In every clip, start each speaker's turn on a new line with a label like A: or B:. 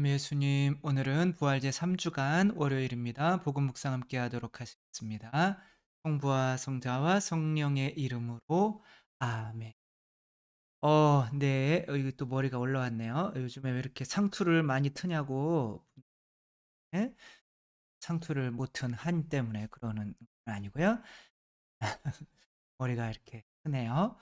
A: 예수님, 오늘은 부활제 3주간 월요일입니다. 복음 묵상 함께 하도록 하시겠습니다. 성부와 성자와 성령의 이름으로 아멘. 네. 이거 또 머리가 올라왔네요. 요즘에 왜 이렇게 상투를 많이 트냐고. 예? 상투를 못 튼 한 때문에 그러는 건 아니고요. 머리가 이렇게 크네요.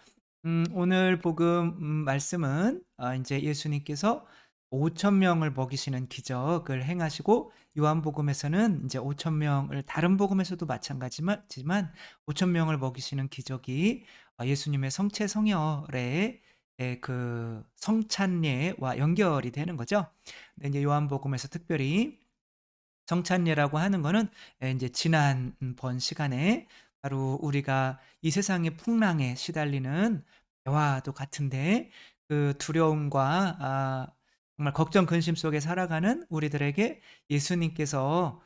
A: 오늘 복음 말씀은 인제 예수님께서 5천 명을 먹이시는 기적을 행하시고, 요한복음에서는 인제 5천 명을, 다른 복음에서도 마찬가지만 지만 5천 명을 먹이시는 기적이 예수님의 성체 성혈의 그 성찬례와 연결이 되는 거죠. 근데 인제 요한복음에서 특별히 성찬례라고 하는 거는 인제 지난 번 시간에 바로 우리가 이 세상의 풍랑에 시달리는 배와도 같은데, 그 두려움과 정말 걱정 근심 속에 살아가는 우리들에게 예수님께서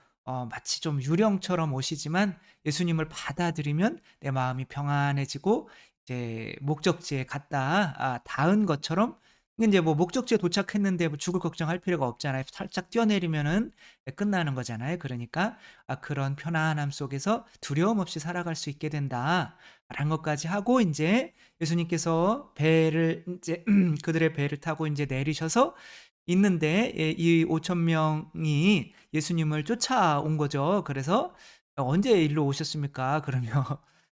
A: 마치 좀 유령처럼 오시지만, 예수님을 받아들이면 내 마음이 평안해지고 이제 목적지에 갔다 닿은 것처럼, 인제 뭐 목적지에 도착했는데 뭐 죽을 걱정할 필요가 없잖아요. 살짝 뛰어내리면은 끝나는 거잖아요. 그러니까 그런 편안함 속에서 두려움 없이 살아갈 수 있게 된다라는 것까지 하고, 인제 예수님께서 배를 인제 그들의 배를 타고 인제 내리셔서 있는데, 이 5천 명이 예수님을 쫓아온 거죠. 그래서 "언제 일로 오셨습니까?" 그러면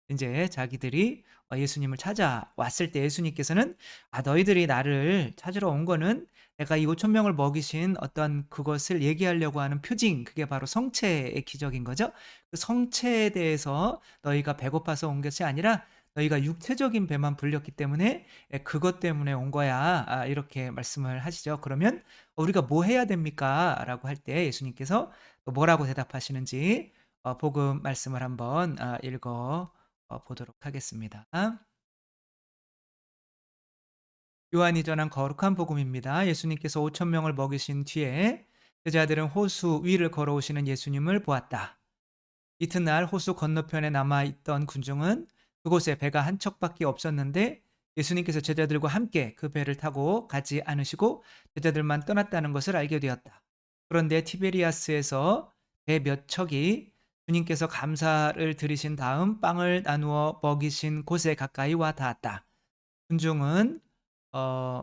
A: 인제 자기들이 예수님을 찾아왔을 때, 예수님께서는 너희들이 나를 찾으러 온 거는 내가 이 5천 명을 먹이신 어떤 그것을 얘기하려고 하는 표징, 그게 바로 성체의 기적인 거죠. 그 성체에 대해서 너희가 배고파서 온 것이 아니라 너희가 육체적인 배만 불렸기 때문에 그것 때문에 온 거야." 이렇게 말씀을 하시죠. 그러면 "우리가 뭐 해야 됩니까?"라고 할 때 예수님께서 또 뭐라고 대답하시는지 복음 말씀을 한번 읽어 보도록 하겠습니다. 요한이 전한 거룩한 복음입니다. 예수님께서 5천 명을 먹이신 뒤에 제자들은 호수 위를 걸어오시는 예수님을 보았다. 이튿날 호수 건너편에 남아 있던 군중은 그곳에 배가 한 척밖에 없었는데, 예수님께서 제자들과 함께 그 배를 타고 가지 않으시고 제자들만 떠났다는 것을 알게 되었다. 그런데 티베리아스에서 배 몇 척이 주님께서 감사를 드리신 다음 빵을 나누어 먹이신 곳에 가까이 와 닿았다. 군중은 어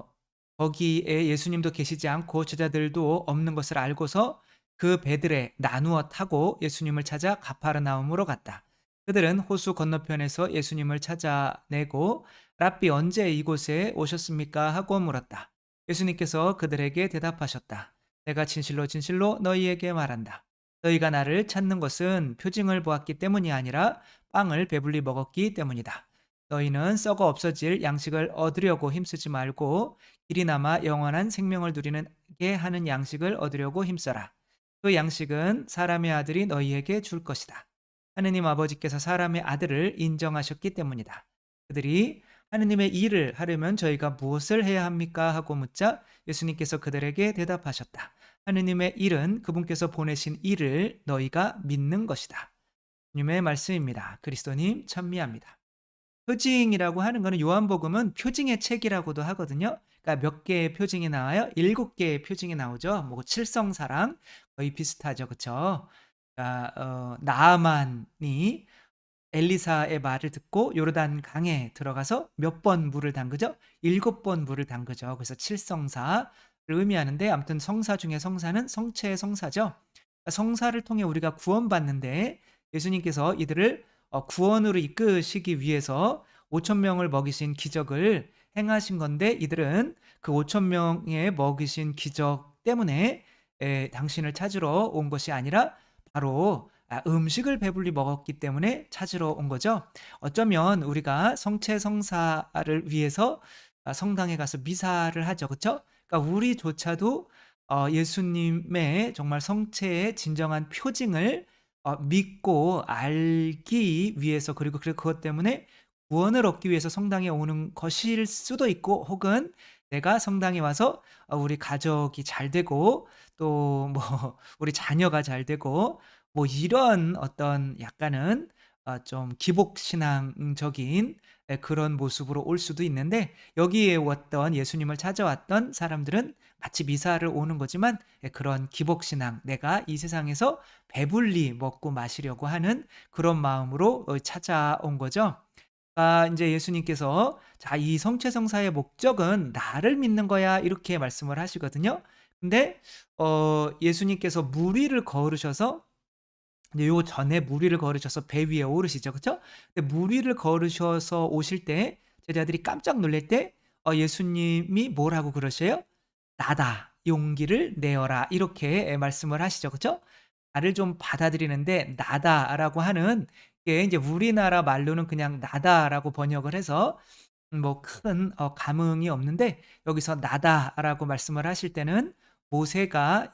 A: 거기에 예수님도 계시지 않고 제자들도 없는 것을 알고서 그 배들에 나누어 타고 예수님을 찾아 가파르나움으로 갔다. 그들은 호수 건너편에서 예수님을 찾아내고 "랍비, 언제 이곳에 오셨습니까?" 하고 물었다. 예수님께서 그들에게 대답하셨다. "내가 진실로 진실로 너희에게 말한다. 너희가 나를 찾는 것은 표징을 보았기 때문이 아니라 빵을 배불리 먹었기 때문이다. 너희는 썩어 없어질 양식을 얻으려고 힘쓰지 말고 길이 남아 영원한 생명을 누리게 하는 양식을 얻으려고 힘써라. 그 양식은 사람의 아들이 너희에게 줄 것이다. 하느님 아버지께서 사람의 아들을 인정하셨기 때문이다." 그들이 "하느님의 일을 하려면 저희가 무엇을 해야 합니까?" 하고 묻자, 예수님께서 그들에게 대답하셨다. "하느님의 일은 그분께서 보내신 이를 너희가 믿는 것이다." 주님의 말씀입니다. 그리스도님 찬미합니다. 표징이라고 하는 거는, 요한복음은 표징의 책이라고도 하거든요. 그러니까 몇 개의 표징이 나와요? 7 개의 표징이 나오죠. 뭐 칠성사랑 거의 비슷하죠. 그쵸? 그러니까 나아만이 엘리사의 말을 듣고 요르단 강에 들어가서 몇 번 물을 담그죠? 7번 물을 담그죠. 그래서 칠성사를 의미하는데, 아무튼 성사 중에 성사는 성체의 성사죠. 그러니까 성사를 통해 우리가 구원받는데, 예수님께서 이들을 구원으로 이끄시기 위해서 5천 명을 먹이신 기적을 행하신 건데, 이들은 그 5천 명에 먹이신 기적 때문에 당신을 찾으러 온 것이 아니라 바로 음식을 배불리 먹었기 때문에 찾으러 온 거죠. 어쩌면 우리가 성체성사를 위해서 성당에 가서 미사를 하죠. 그쵸? 그러니까 우리조차도 예수님의 정말 성체의 진정한 표징을 믿고 알기 위해서, 그리고 그것 때문에 구원을 얻기 위해서 성당에 오는 것일 수도 있고, 혹은 내가 성당에 와서 우리 가족이 잘 되고 또 뭐 우리 자녀가 잘 되고 뭐 이런 어떤 약간은 좀 기복신앙적인 그런 모습으로 올 수도 있는데 여기에 왔던 예수님을 찾아왔던 사람들은 마치 미사를 오는 거지만 그런 기복신앙, 내가 이 세상에서 배불리 먹고 마시려고 하는 그런 마음으로 찾아온 거죠. 인제 예수님께서 "자, 이 성취성사의 목적은 나를 믿는 거야." 이렇게 말씀을 하시거든요. 근데 예수님께서 물 위를 걸으셔서 근데 요 전에 물 위를 걸으셔서 배 위에 오르시죠. 그쵸? 근데 물 위를 걸으셔서 오실 때 제자들이 깜짝 놀랄 때 예수님이 뭐라고 그러셔요? "나다. 용기를 내어라." 이렇게 말씀을 하시죠. 그쵸? 나를 좀 받아들이는데 "나다."라고 하는 게 인제 우리나라 말로는 그냥 "나다."라고 번역을 해서 뭐 큰 감흥이 없는데 여기서 "나다."라고 말씀을 하실 때는 모세가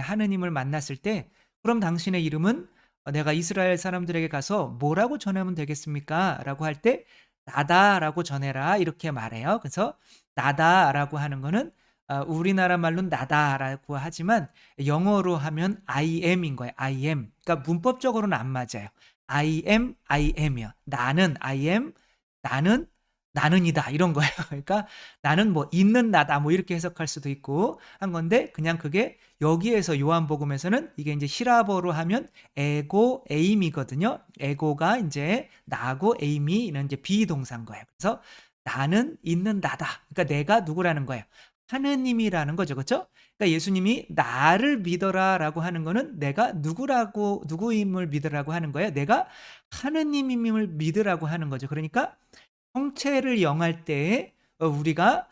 A: 하느님을 만났을 때 "그럼 당신의 이름은 내가 이스라엘 사람들에게 가서 뭐라고 전하면 되겠습니까?"라고 할 때 "나다."라고 전해라 이렇게 말해요. 그래서 "나다."라고 하는 거는 우리나라 말로는 "나다."라고 하지만 영어로 하면 I am인 거예요. I am. 그러니까 문법적으로는 안 맞아요. I am이요. 나는 I am, 나는 나는이다 이런 거예요. 그러니까 나는 뭐 있는 나다 뭐 이렇게 해석할 수도 있고 한 건데 그냥 그게 여기에서 요한복음에서는 이게 인제 히라보로 하면 에고 에임이거든요. 에고가 인제 나고 에임이는 인제 비동사인 거예요. 그래서 나는 있는 나다. 그러니까 내가 누구라는 거예요? 하느님이라는 거죠. 그쵸? 그러니까 예수님이 "나를 믿어라."라고 하는 거는 내가 누구임을 믿으라고 하는 거예요. 내가 하느님임을 믿으라고 하는 거죠. 그러니까 형체를 영할 때에 우리가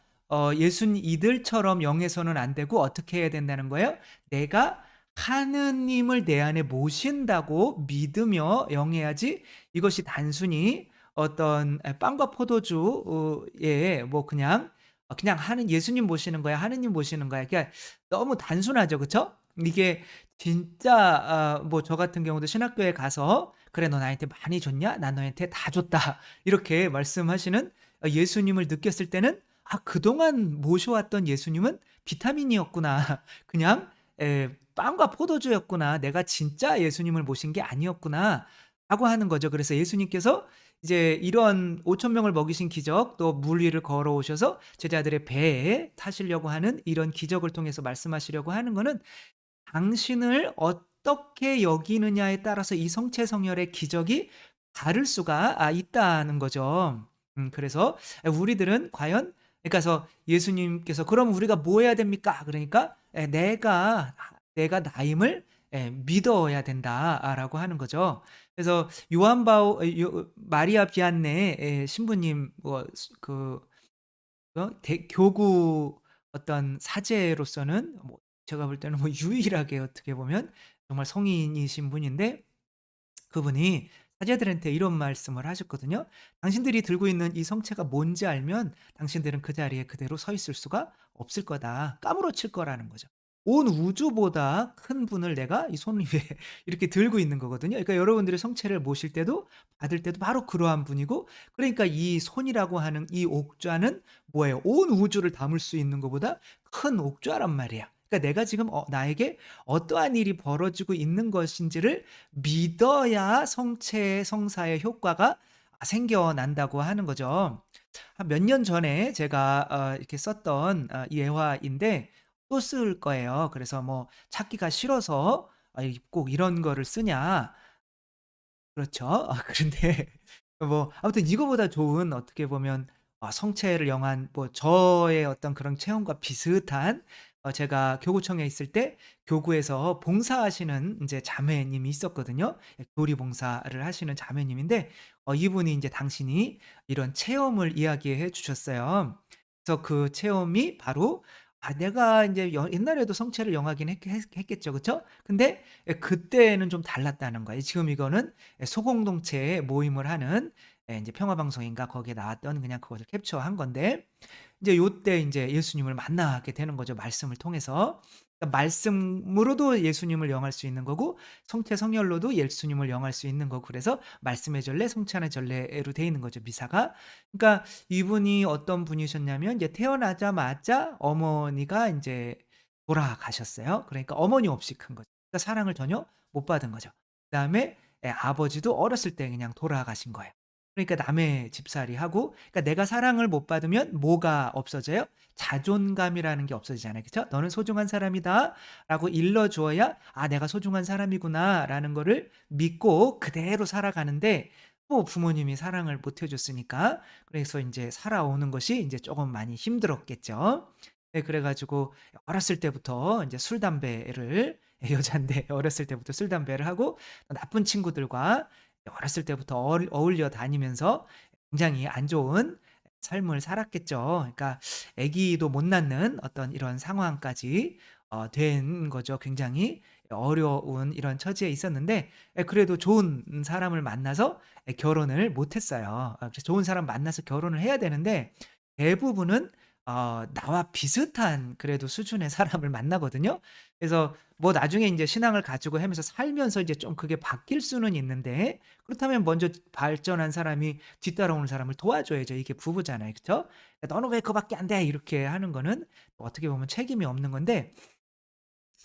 A: 이들처럼 영해서는 안 되고 어떻게 해야 된다는 거예요? 내가 하느님을 내 안에 모신다고 믿으며 영해야지 이것이 단순히 어떤 빵과 포도주 에 뭐 그냥 하는 예수님 모시는 거야, 하느님 모시는 거야. 그러니까 너무 단순하죠. 그쵸? 이게 진짜 뭐 저 같은 경우도 신학교에 가서 "그래 너 나한테 많이 줬냐? 난 너한테 다 줬다." 이렇게 말씀하시는 예수님을 느꼈을 때는 '아, 그동안 모셔왔던 예수님은 비타민이었구나. 그냥 빵과 포도주였구나. 내가 진짜 예수님을 모신 게 아니었구나.'라고 하는 거죠. 그래서 예수님께서 이제 이런 5천 명을 먹이신 기적 또 물 위를 걸어오셔서 제자들의 배에 타시려고 하는 이런 기적을 통해서 말씀하시려고 하는 거는 당신을 어떻게 여기느냐에 따라서 이 성체성혈의 기적이 다를 수가 있다는 거죠. 그래서 우리들은 과연 그러니까서 예수님께서 "그럼 우리가 뭐 해야 됩니까?" 그러니까 "내가 나임을 믿어야 된다."라고 하는 거죠. 그래서 마리아 비안네 신부님 교구 어떤 사제로서는 뭐 제가 볼 때는 뭐 유일하게 어떻게 보면 정말 성인이신 분인데 그분이 사제들한테 이런 말씀을 하셨거든요. "당신들이 들고 있는 이 성체가 뭔지 알면 당신들은 그 자리에 그대로 서 있을 수가 없을 거다." 까무러칠 거라는 거죠. 온 우주보다 큰 분을 내가 이 손 위에 이렇게 들고 있는 거거든요. 그러니까 여러분들이 성체를 모실 때도 받을 때도 바로 그러한 분이고 그러니까 이 손이라고 하는 이 옥좌는 뭐예요? 온 우주를 담을 수 있는 것보다 큰 옥좌란 말이야. 그러니까 내가 지금 나에게 어떠한 일이 벌어지고 있는 것인지를 믿어야 성체의 성사의 효과가 생겨난다고 하는 거죠. 한 몇 년 전에 제가 이렇게 썼던 예화인데 또 쓸 거예요. 그래서 뭐 찾기가 싫어서 이 꼭 이런 거를 쓰냐. 그렇죠. 그런데 뭐 아무튼 이거보다 좋은 어떻게 보면 성체를 영한 뭐 저의 어떤 그런 체험과 비슷한 제가 교구청에 있을 때 교구에서 봉사하시는 인제 자매님이 있었거든요. 교리 봉사를 하시는 자매님인데 이분이 인제 당신이 이런 체험을 이야기해 주셨어요. 그래서 그 체험이 바로 내가 인제 옛날에도 성체를 영하긴 했겠죠. 그쵸? 근데 그때는 좀 달랐다는 거예요. 지금 이거는 소공동체에 모임을 하는 인제 평화방송인가 거기에 나왔던 그냥 그것을 캡처한 건데 이제 요때 인제 예수님을 만나게 되는 거죠, 말씀을 통해서. 그러니까 말씀으로도 예수님을 영할 수 있는 거고 성체 성혈로도 예수님을 영할 수 있는 거고 그래서 말씀의 전례, 성찬의 전례로 돼 있는 거죠, 미사가. 그러니까 이분이 어떤 분이셨냐면 이제 태어나자마자 어머니가 인제 돌아가셨어요. 그러니까 어머니 없이 큰 거죠. 그러니까 사랑을 전혀 못 받은 거죠. 그다음에 아버지도 어렸을 때 그냥 돌아가신 거예요. 그러니까 남의 집살이하고, 그러니까 내가 사랑을 못 받으면 뭐가 없어져요? 자존감이라는 게 없어지잖아요. 그쵸? '너는 소중한 사람이다.'라고 일러 주어야 '아 내가 소중한 사람이구나.'라는 거를 믿고 그대로 살아가는데, 뭐 부모님이 사랑을 못 해 줬으니까 그래서 인제 살아오는 것이 인제 쪼금 많이 힘들었겠죠. 네, 그래 가지고 어렸을 때부터 인제 술 담배를 여잔데 어렸을 때부터 술 담배를 하고 나쁜 친구들과 어렸을 때부터 어울려 다니면서 굉장히 안 좋은 삶을 살았겠죠. 그러니까 아기도 못 낳는 어떤 이런 상황까지 된 거죠. 굉장히 어려운 이런 처지에 있었는데, 그래도 좋은 사람을 만나서 결혼을 못 했어요. 그래서 좋은 사람 만나서 결혼을 해야 되는데 대부분은 나와 비슷한 그래도 수준의 사람을 만나거든요. 그래서 뭐 나중에 인제 신앙을 가지고 하면서 살면서 이제 좀 그게 바뀔 수는 있는데, 그렇다면 먼저 발전한 사람이 뒤따라오는 사람을 도와줘야죠. 이게 부부잖아요. 그쵸? "너는 왜 그거밖에 안 돼?" 이렇게 하는 거는 어떻게 보면 책임이 없는 건데,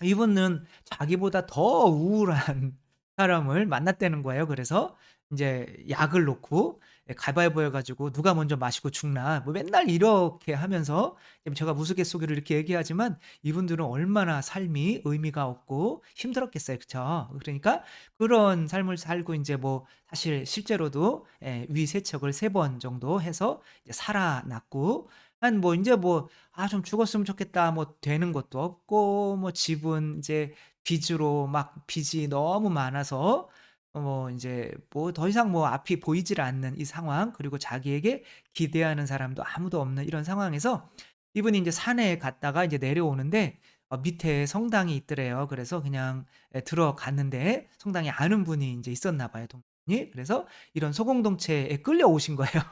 A: 이분은 자기보다 더 우울한 사람을 만났다는 거예요. 그래서 인제 약을 놓고 가위바위보 해 가지고 "누가 먼저 마시고 죽나." 뭐 맨날 이렇게 하면서, 제가 우스갯소리로 이렇게 얘기하지만 이분들은 얼마나 삶이 의미가 없고 힘들었겠어요. 그쵸? 그러니까 그런 삶을 살고 인제 뭐 사실 실제로도 위세척을 3번 정도 해서 이제 살아났고, 한 뭐 인제 뭐 '아 좀 죽었으면 좋겠다.' 뭐 되는 것도 없고, 뭐 집은 이제 빚으로 막 빚이 너무 많아서 뭐 인제 뭐 더 이상 뭐 앞이 보이질 않는 이 상황, 그리고 자기에게 기대하는 사람도 아무도 없는 이런 상황에서 이분이 인제 산에 갔다가 이제 내려오는데 밑에 성당이 있더래요. 그래서 그냥 들어갔는데 성당에 아는 분이 인제 있었나 봐요, 동생이. 그래서 이런 소공동체에 끌려오신 거예요.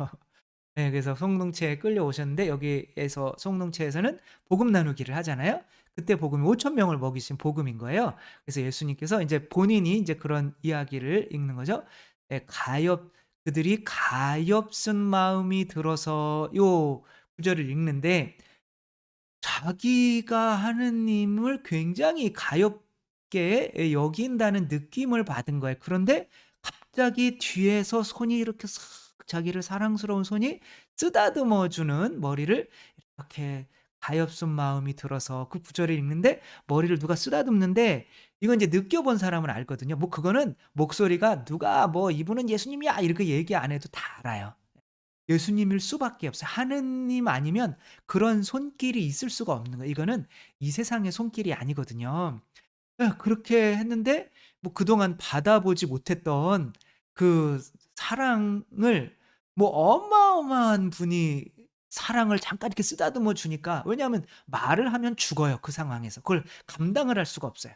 A: 네. 그래서 송동체에 끌려오셨는데, 여기에서 송동체에서는 복음 나누기를 하잖아요. 그때 복음이 5천 명을 먹이신 복음인 거예요. 그래서 예수님께서 인제 본인이 인제 그런 이야기를 읽는 거죠. 그들이 가엾은 마음이 들어서 요 구절을 읽는데, 자기가 하느님을 굉장히 가엾게 여긴다는 느낌을 받은 거예요. 그런데 갑자기 뒤에서 손이 이렇게 싹, 자기를 사랑스러운 손이 쓰다듬어 주는 머리를 이렇게, 가엾은 마음이 들어서 그 구절을 읽는데 머리를 누가 쓰다듬는데, 이건 이제 느껴본 사람은 알거든요. 뭐 그거는 목소리가 누가 뭐 "이분은 예수님이야." 이렇게 얘기 안 해도 다 알아요. 예수님일 수밖에 없어요. 하느님 아니면 그런 손길이 있을 수가 없는 거예요. 이거는 이 세상의 손길이 아니거든요. 그렇게 했는데 뭐 그동안 받아보지 못했던 그 사랑을, 뭐 어마어마한 분이 사랑을 잠깐 이렇게 쓰다듬어 주니까, 왜냐하면 말을 하면 죽어요, 그 상황에서. 그걸 감당을 할 수가 없어요.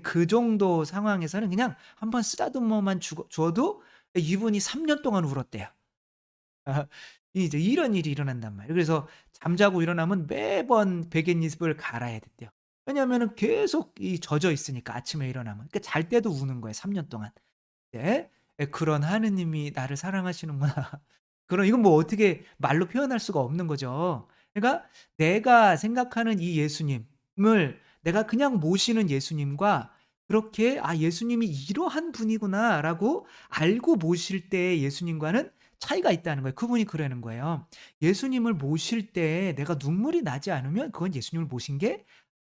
A: 그 정도 상황에서는 그냥 한번 쓰다듬어만 줘도 이분이 3년 동안 울었대요. 아 이제 이런 일이 일어난단 말이에요. 그래서 잠자고 일어나면 매번 베갯잎을 갈아야 된대요. 왜냐하면은 계속 젖어 있으니까, 아침에 일어나면. 그러니까 잘 때도 우는 거예요, 3년 동안. 네. 그런 하느님이 나를 사랑하시는구나. 그런, 이건 뭐 어떻게 말로 표현할 수가 없는 거죠. 그러니까 내가 생각하는 이 예수님을, 내가 그냥 모시는 예수님과 그렇게 '아 예수님이 이러한 분이구나.'라고 알고 모실 때의 예수님과는 차이가 있다는 거예요. 그분이 그러는 거예요. "예수님을 모실 때 내가 눈물이 나지 않으면 그건 예수님을 모신 게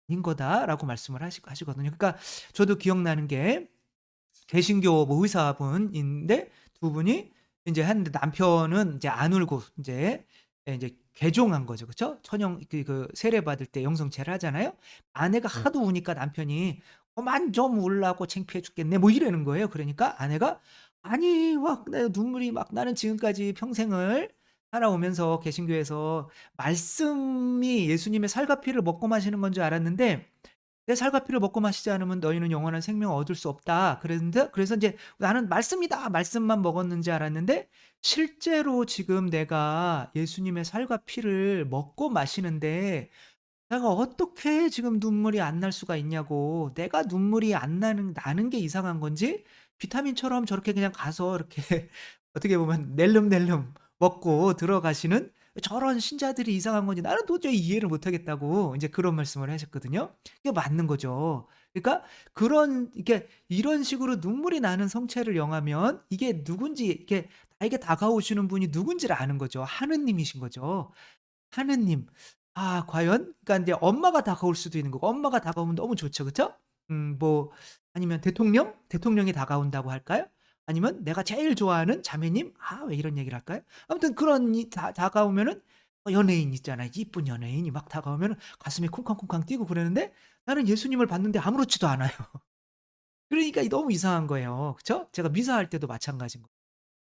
A: 아닌 거다."라고 말씀을 하시거든요. 그러니까 저도 기억나는 게, 개신교 뭐 의사분인데 두 분이 인제 했는데, 남편은 인제 안 울고 인제 인제 개종한 거죠. 그쵸? 천영 세례 받을 때 영성체를 하잖아요. 아내가
B: 네.
A: 하도 우니까 남편이 "그만 좀 울라고, 창피해 죽겠네." 뭐 이러는 거예요. 그러니까 아내가 "아니 막 내 눈물이 막 나는 지금까지 평생을 살아오면서 개신교에서 말씀이 예수님의 살과 피를 먹고 마시는 건 줄 알았는데, 내 살과 피를 먹고 마시지 않으면 너희는 영원한 생명을 얻을 수 없다." 그랬는데, 그래서 인제 나는 말씀이다, 말씀만 먹었는지 알았는데, 실제로 지금 내가 예수님의 살과 피를 먹고 마시는데 내가 어떻게 지금 눈물이 안 날 수가 있냐고. 내가 눈물이 안 나는 게 이상한 건지, 비타민처럼 저렇게 그냥 가서 이렇게 어떻게 보면 낼름낼름 먹고 들어가시는 저런 신자들이 이상한 건지 나는 도저히 이해를 못 하겠다고 인제 그런 말씀을 하셨거든요. 그게 맞는 거죠. 그러니까 이게 이런 식으로 눈물이 나는 성체를 영하면 이게 누군지 이게 나에게 다가오시는 분이 누군지를 아는 거죠. 하느님이신 거죠. 하느님. 아 과연 그러니까 인제 엄마가 다가올 수도 있는 거고 엄마가 다가오면 너무 좋죠. 그쵸? 뭐 아니면 대통령? 대통령이 다가온다고 할까요? 아니면 내가 제일 좋아하는 자매님? 아 왜 이런 얘기를 할까요? 아무튼 그런 이 다가오면은 연예인 있잖아요. 이쁜 연예인이 막 다가오면은 가슴이 쿵쾅쿵쾅 뛰고 그러는데 나는 예수님을 봤는데 아무렇지도 않아요. 그러니까 이 너무 이상한 거예요. 그쵸? 제가 미사할 때도 마찬가지인 거예요.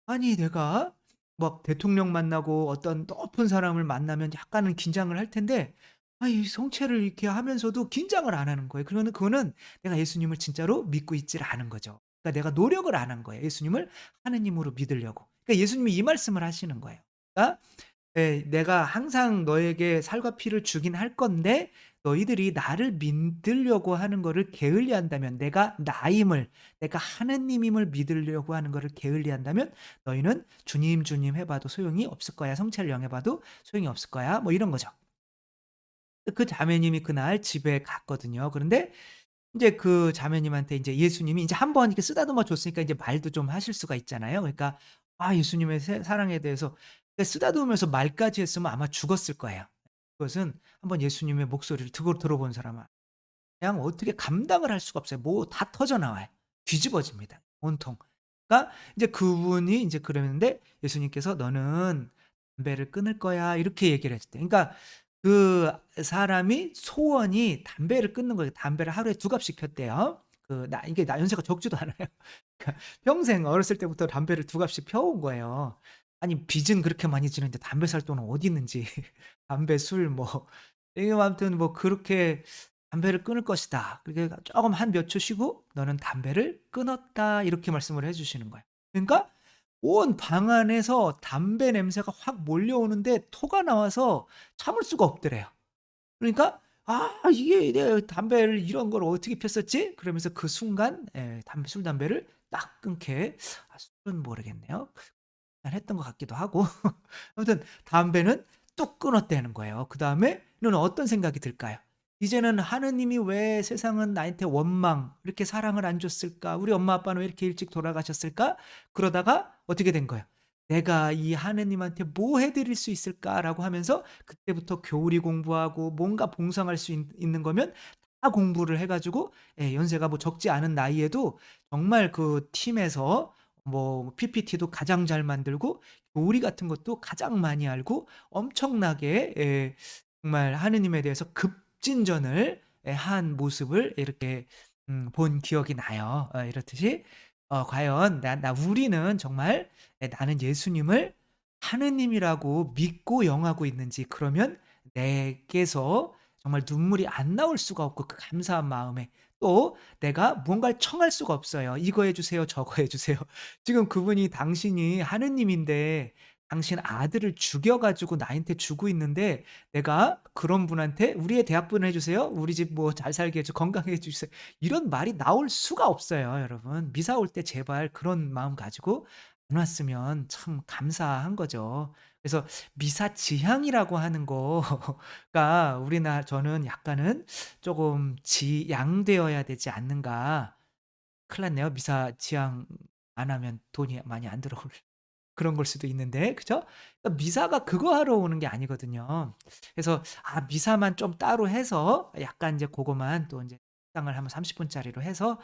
A: 아니 내가 막 대통령 만나고 어떤 높은 사람을 만나면 약간은 긴장을 할 텐데 이 성체를 이렇게 하면서도 긴장을 안 하는 거예요. 그거는 내가 예수님을 진짜로 믿고 있지를 않은 거죠. 그러니까 내가 노력을 안 한 거예요. 예수님을 하느님으로 믿으려고. 그러니까 예수님이 이 말씀을 하시는 거예요. 그러니까 예. "내가 항상 너에게 살과 피를 주긴 할 건데 너희들이 나를 믿으려고 하는 거를 게을리한다면 내가 나임을 내가 하느님임을 믿으려고 하는 거를 게을리한다면 너희는 '주님, 주님.' 해 봐도 소용이 없을 거야. 성체를 영해 봐도 소용이 없을 거야." 뭐 이런 거죠. 그 자매님이 그날 집에 갔거든요. 그런데 인제 그 자매님한테 인제 예수님이 인제 한 번 이렇게 쓰다듬어 줬으니까 이제 말도 좀 하실 수가 있잖아요. 그러니까 예수님의 사랑에 대해서 쓰다듬으면서 말까지 했으면 아마 죽었을 거예요. 그것은 한번 예수님의 목소리를 들어본 사람은 그냥 어떻게 감당을 할 수가 없어요. 뭐 다 터져 나와요. 뒤집어집니다 온통. 그러니까 인제 그분이 인제 그러는데 예수님께서 "너는 담배를 끊을 거야." 이렇게 얘기를 했을 때 그러니까 그 사람이 소원이 담배를 끊는 거예요. 담배를 하루에 2갑씩 폈대요. 이게 연세가 적지도 않아요. 그러니까 평생 어렸을 때부터 담배를 2갑씩 펴 온 거예요. 아니 빚은 그렇게 많이 지는데 담배 살 돈은 어디 있는지. 담배, 술 뭐 이게 아무튼 뭐 그렇게 "담배를 끊을 것이다." 그렇게 쪼금 한 몇 초 쉬고 "너는 담배를 끊었다." 이렇게 말씀을 해 주시는 거예요. 그러니까 온 방 안에서 담배 냄새가 확 몰려오는데 토가 나와서 참을 수가 없더래요. 그러니까 '아 이게 내가 담배를 이런 걸 어떻게 폈었지?' 그러면서 그 순간 술 담배를 딱 끊게 술은 모르겠네요. 그냥 했던 것 같기도 하고 아무튼 담배는 뚝 끊었다는 거예요. 그다음에는 어떤 생각이 들까요? 이제는 '하느님이 왜 세상은 나한테 원망 이렇게 사랑을 안 줬을까? 우리 엄마 아빠는 왜 이렇게 일찍 돌아가셨을까?' 그러다가 어떻게 된 거예요? '내가 이 하느님한테 뭐 해 드릴 수 있을까?'라고 하면서 그때부터 교리 공부하고 뭔가 봉사할 수 있는 거면 다 공부를 해 가지고 연세가 뭐 적지 않은 나이에도 정말 그 팀에서 뭐 PPT도 가장 잘 만들고 요리 같은 것도 가장 많이 알고 엄청나게 정말 하느님에 대해서 급진전을 한 모습을 이렇게 본 기억이 나요. 이렇듯이 과연 나 우리는 정말 나는 예수님을 하느님이라고 믿고 영하고 있는지 그러면 내게서 정말 눈물이 안 나올 수가 없고 그 감사한 마음에 또 내가 무언가를 청할 수가 없어요. "이거 해 주세요. 저거 해 주세요." 지금 그분이 당신이 하느님인데 당신 아들을 죽여 가지고 나한테 주고 있는데 내가 그런 분한테 "우리 애 대학번호 해 주세요. 우리 집 뭐 잘 살게 해 주 건강하게 해 주세요." 이런 말이 나올 수가 없어요 여러분. 미사 올 때 제발 그런 마음 가지고 안 왔으면 참 감사한 거죠. 그래서 미사 지향이라고 하는 거가 저는 약간은 쪼금 지양되어야 되지 않는가. 큰일 났네요. 미사 지향 안 하면 돈이 많이 안 들어올 그런 걸 수도 있는데 그죠? 그러니까 미사가 그거 하러 오는 게 아니거든요. 그래서 미사만 좀 따로 해서 약간 인제 고거만 또 인제 식당을 한번 30 분짜리로 해서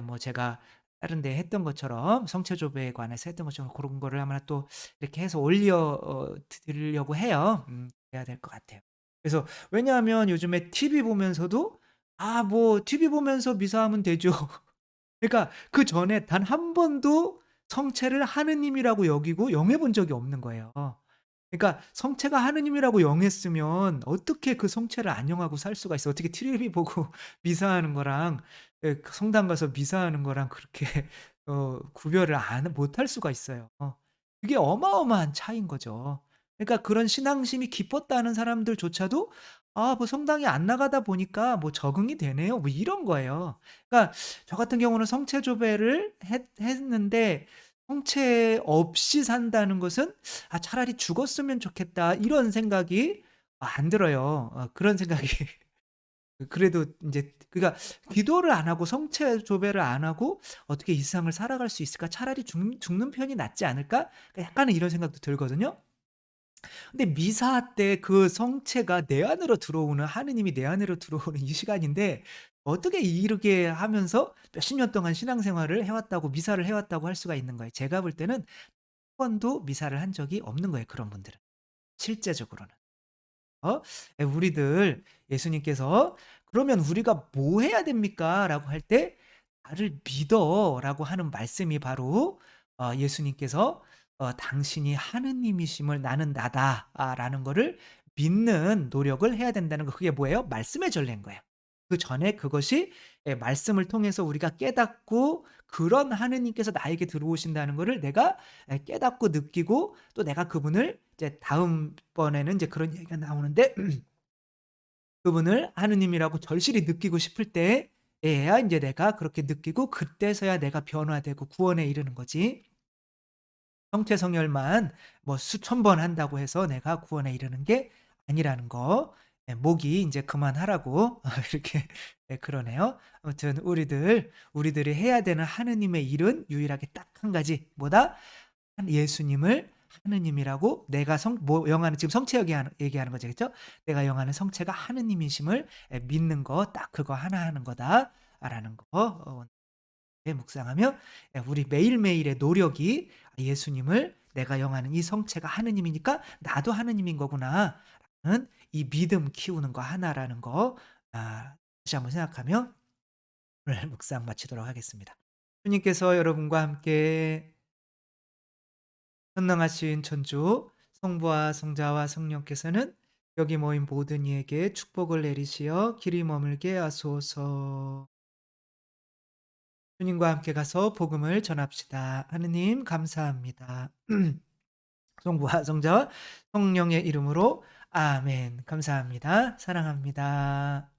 A: 뭐 제가 다른 데 했던 것처럼 성체조배에 관해서 했던 것처럼 고런 거를 아마 또 이렇게 해서 올려 드리려고 해요. 그래야 될 것 같아요. 그래서 왜냐하면 요즘에 TV 보면서도 뭐 TV 보면서 미사하면 되죠. 그러니까 그전에 단 한 번도 성체를 하느님이라고 여기고 영해 본 적이 없는 거예요. 그러니까 성체가 하느님이라고 영했으면 어떻게 그 성체를 안 영하고 살 수가 있어. 어떻게 TV 보고 미사하는 거랑 그 성당 가서 미사하는 거랑 그렇게 구별을 안 못할 수가 있어요. 그게 어마어마한 차이인 거죠. 그러니까 그런 신앙심이 깊었다는 사람들조차도 뭐 성당에 안 나가다 보니까 뭐 적응이 되네요." 뭐 이런 거예요. 그러니까 저 같은 경우는 성체조배를 했는데 성체 없이 산다는 것은 '차라리 죽었으면 좋겠다.' 이런 생각이 안 들어요. 그런 생각이 그래도 인제 그러니까 '기도를 안 하고 성체 조배를 안 하고 어떻게 이 세상을 살아갈 수 있을까? 차라리 죽는 편이 낫지 않을까?' 그러니까 약간은 이런 생각도 들거든요. 근데 미사 때 그 성체가 내 안으로 들어오는 하느님이 내 안으로 들어오는 이 시간인데 어떻게 이렇게 하면서 몇십 년 동안 신앙생활을 해 왔다고 미사를 해 왔다고 할 수가 있는 거예요. 제가 볼 때는 한 번도 미사를 한 적이 없는 거예요, 그런 분들은 실제적으로는. 우리들 예수님께서 "그러면 우리가 뭐 해야 됩니까?"라고 할 때 "나를 믿어."라고 하는 말씀이 바로 예수님께서 "당신이 하느님이심을 나는 나다." 라는 거를 믿는 노력을 해야 된다는 거, 그게 뭐예요? 말씀의 전례인 거예요. 그전에 그것이 말씀을 통해서 우리가 깨닫고 그런 하느님께서 나에게 들어오신다는 거를 내가 깨닫고 느끼고 또 내가 그분을 이제 다음번에는 인제 그런 얘기가 나오는데 그분을 하느님이라고 절실히 느끼고 싶을 때에야 인제 내가 그렇게 느끼고 그때서야 내가 변화되고 구원에 이르는 거지, 성체성열만 뭐 수천 번 한다고 해서 내가 구원에 이르는 게 아니라는 거. 목이 인제 그만하라고 이렇게 그러네요. 아무튼 우리들이 해야 되는 하느님의 일은 유일하게 딱 한 가지. 뭐다? 한 예수님을 하느님이라고, 내가 영하는 지금 성체 얘기하는 거죠. 그죠? 내가 영하는 성체가 하느님이심을 믿는 거, 딱 그거 하나 하는 거다라는 거 묵상하며 우리 매일매일의 노력이 '예수님을 내가 영하는 이 성체가 하느님이니까 나도 하느님인 거구나.'라는 이 믿음 키우는 거 하나라는 거 다시 한번 생각하며 오늘 묵상 마치도록 하겠습니다. 주님께서 여러분과 함께 선능하신 천주 성부와 성자와 성령께서는 여기 모인 모든 이에게 축복을 내리시어 길이 머물게 하소서. 주님과 함께 가서 복음을 전합시다. 하느님 감사합니다. 성부와 성자와 성령의 이름으로 아멘. 감사합니다. 사랑합니다.